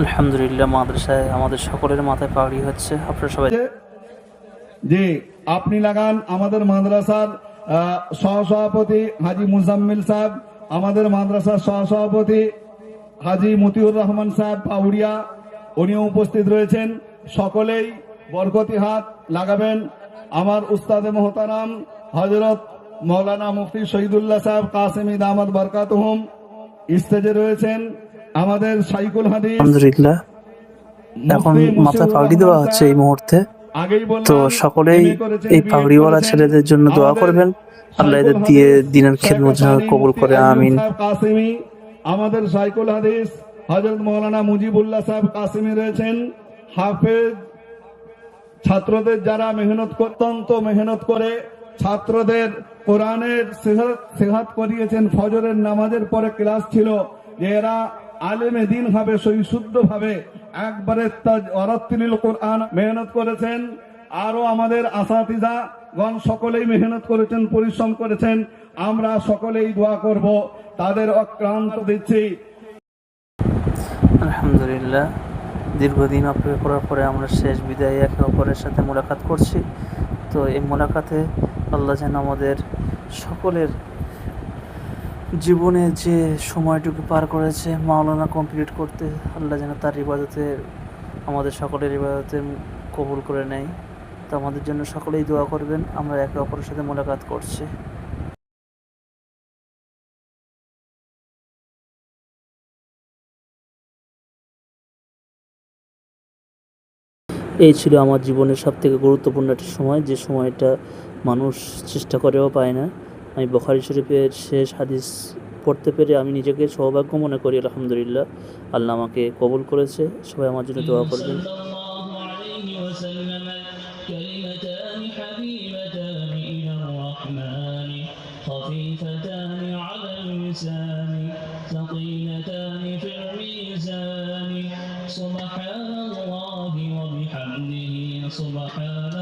আলহামদুলিল্লাহ, মাদ্রাসায় আমাদের সকলের মাথায় পাগড়ি হচ্ছে। আপনারা সবাই যে আপনি লাগান আমাদের মাদ্রাসার সহসভাপতি হাজি মুজাম্মিল সাহেব, আমাদের মাদ্রাসার সহসভাপতি হাজি মতিউর রহমান সাহেব পাউড়িয়া, উনিও উপস্থিত রয়েছেন। সকলেই বরকতি হাত লাগাবেন। আমার উস্তাদে মোহতারাম হযরত মৌলানা মুফতি শহীদুল্লাহ সাহেব কাসেমি দামাত বরকাতুহুম স্টেজে রয়েছেন। আমাদের শাইখুল হাদিস আলহামদুলিল্লাহ, এখন মাথা পাগড়ি দেওয়া হচ্ছে এই মুহূর্তে। তো সকলেই এই পাগড়িওয়ালা ছেলেদের জন্য দোয়া করবেন, আল্লাহ এদের দিয়ে দিনের খেদমত যেন কবুল করে, আমিন। আমাদের শাইখুল হাদিস হযরত মৌলানা মুজিবুল্লাহ সাহেব কাসেমি রয়েছেন। হাফেজ ছাত্রদের যারা অত্যন্ত মেহনত করে ছাত্রদের কোরআনের সিহাত করিয়েছেন। ফজরের নামাজের পরে ক্লাস ছিল যে এরা আলেমে দিন ভাবে শুদ্ধ ভাবে একবারে ওয়ারাত্তিলিল কোরআন মেহনত করেছেন। আরো আমাদের আসাতিজা গণ সকলেই মেহনত করেছেন, পরিশ্রম করেছেন। আমরা সকলেই দোয়া করব, তাদের অক্লান্ত দিচ্ছি। আলহামদুলিল্লাহ, দীর্ঘদিন অপেক্ষা করার পরে আমরা শেষ বিদায়ে একে অপরের সাথে মোলাকাত করছি। তো এই মোলাকাতে আল্লাহ যেন আমাদের সকলের জীবনে যে সময়টুকু পার করেছে মাওলানা কমপ্লিট করতে, আল্লাহ যেন তার ইবাদতে আমাদের সকলের ইবাদতে কবুল করে নেয়। তো আমাদের জন্য সকলেই দোয়া করবেন। আমরা একে অপরের সাথে মোলাকাত করছি। এই ছিল আমার জীবনের সবথেকে গুরুত্বপূর্ণ একটা সময়, যে সময়টা মানুষ চেষ্টা করেও পায় না। আমি বুখারী শরীফের শেষ হাদিস পড়তে পেরে আমি নিজেকে সৌভাগ্য মনে করি। আলহামদুলিল্লাহ, আল্লাহ আমাকে কবুল করেছে। সবাই আমার জন্য দোয়া করবেন। سبحان الله وبحمده سبحان